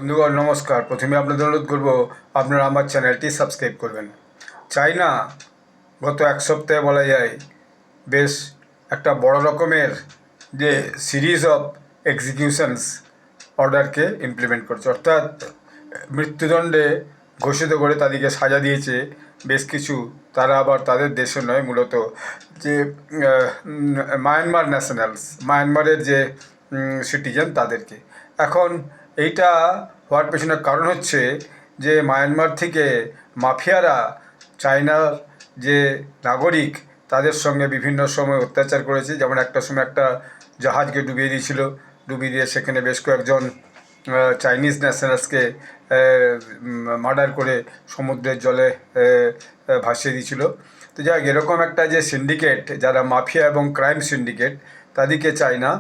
বন্ধুগণ নমস্কার। প্রথমে আপনাদের অনুরোধ করব আপনারা আমার চ্যানেলটি সাবস্ক্রাইব করবেন। চায়না গত এক সপ্তাহে বলা যায় বেশ একটা বড় রকমের যে সিরিজ অফ এক্সিকিউশনস অর্ডারকে ইমপ্লিমেন্ট করছে, অর্থাৎ মৃত্যুদণ্ডে ঘোষিত করে তাদেরকে সাজা দিয়েছে বেশ কিছু। তারা আবার তাদের দেশে নয়, মূলত যে মায়ানমার ন্যাশনালস, মায়ানমারের যে সিটিজেন তাদেরকে। এখন এইটা হওয়ার পেছনে কারণ হচ্ছে যে মায়ানমার থেকে মাফিয়ারা চায়নার যে নাগরিক তাদের সঙ্গে বিভিন্ন সময় অত্যাচার করেছে। যেমন একটা সময় একটা জাহাজকে ডুবিয়ে দিয়েছিল, ডুবিয়ে দিয়ে সেখানে বেশ কয়েকজন চাইনিজ ন্যাশনালসকে মার্ডার করে সমুদ্রের জলে ভাসিয়ে দিয়েছিল। তো যাই হোক, এরকম একটা যে সিন্ডিকেট, যারা মাফিয়া এবং ক্রাইম সিন্ডিকেট, তাদেরকে চায়না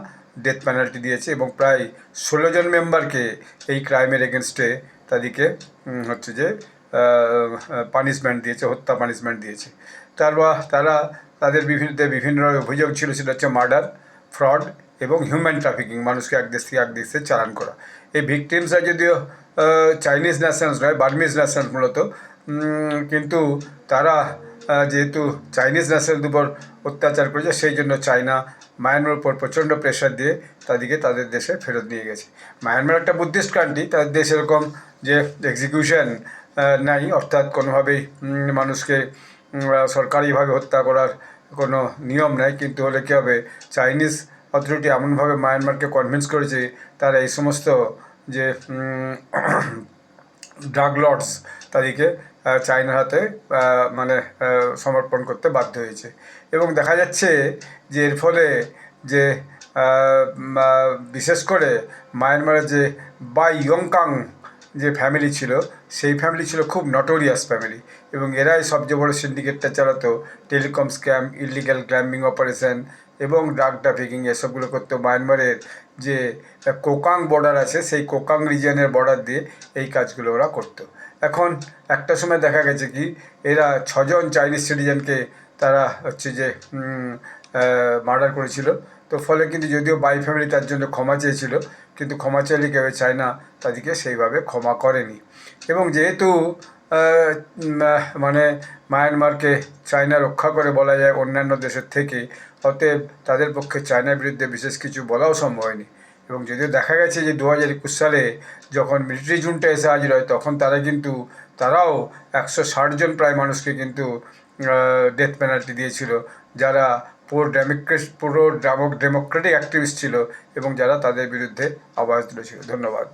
ডেথ পেনাল্টি দিয়েছে এবং প্রায় 16 জন মেম্বারকে এই ক্রাইমের এগেনস্টে তাদেরকে হচ্ছে যে পানিশমেন্ট দিয়েছে, হত্যা পানিশমেন্ট দিয়েছে। তারা তাদের বিভিন্ন অভিযোগ ছিল, সেটা হচ্ছে মার্ডার, ফ্রড এবং হিউম্যান ট্রাফিকিং, মানুষকে এক দেশ থেকে এক দেশে চালান করা। এই ভিকটিমসরা যদিও চাইনিজ ন্যাশনালস নয়, বার্মিজ ন্যাশনালস মূলত, কিন্তু তারা যেহেতু চাইনিজ ন্যাশনালদের উপর অত্যাচার করেছে, সেই জন্য চায়না মায়ানমারের উপর প্রচণ্ড প্রেশার দিয়ে তাদেরকে তাদের দেশে ফেরত নিয়ে গেছে। মায়ানমার একটা বুদ্ধিস্ট কান্ট্রি, তাদের দেশে এরকম যে এক্সিকিউশন নাই, অর্থাৎ কোনোভাবেই মানুষকে সরকারিভাবে হত্যা করার কোনো নিয়ম নাই। কিন্তু হলে কী হবে, চাইনিজ অথরিটি এমনভাবে মায়ানমারকে কনভিন্স করেছে, তারা এই সমস্ত যে ড্রাগ লর্ডস তাদেরকে চায়নার হাতে মানে সমর্পণ করতে বাধ্য হয়েছে। এবং দেখা যাচ্ছে যে এর ফলে যে বিশেষ করে মায়ানমারের যে বাই ইয়ংকাং যে ফ্যামিলি ছিল, সেই ফ্যামিলি ছিল খুব নটোরিয়াস ফ্যামিলি, এবং এরাই সবচেয়ে বড় সিন্ডিকেটটা চালাতো। টেলিকম স্ক্যাম, ইলিগ্যাল গ্ল্যাম্বিং অপারেশন এবং ড্রাগ ট্রাফিকিং এসবগুলো করতো। মায়ানমারের যে কোকাং বর্ডার আছে, সেই কোকাং রিজিয়নের বর্ডার দিয়ে এই কাজগুলো ওরা করতো। এখন একটা সময় দেখা গেছে কি, এরা 6 জন চাইনিজ সিটিজেনকে তারা হচ্ছে যে মার্ডার করেছিল। তো ফলে কিন্তু যদিও বাই ফ্যামিলি তার জন্য ক্ষমা চেয়েছিল, কিন্তু ক্ষমা চাইলে কেউ চায়না তাদেরকে সেইভাবে ক্ষমা করেনি। এবং যেহেতু মানে মায়ানমারকে চায়না রক্ষা করে বলা যায় অন্যান্য দেশের থেকে, অতএব তাদের পক্ষে চায়নার বিরুদ্ধে বিশেষ কিছু বলাও সম্ভব হয়নি। এবং যদিও দেখা গেছে যে 2021 সালে যখন মিলিটারি জুনটা এসে হাজির হয়, তখন তারাও 160 জন প্রায় মানুষকে কিন্তু ডেথ পেনাল্টি দিয়েছিল, যারা পুরো ডেমোক্রেটিক অ্যাক্টিভিস্ট ছিল এবং যারা তাদের বিরুদ্ধে আওয়াজ তুলেছিল। ধন্যবাদ।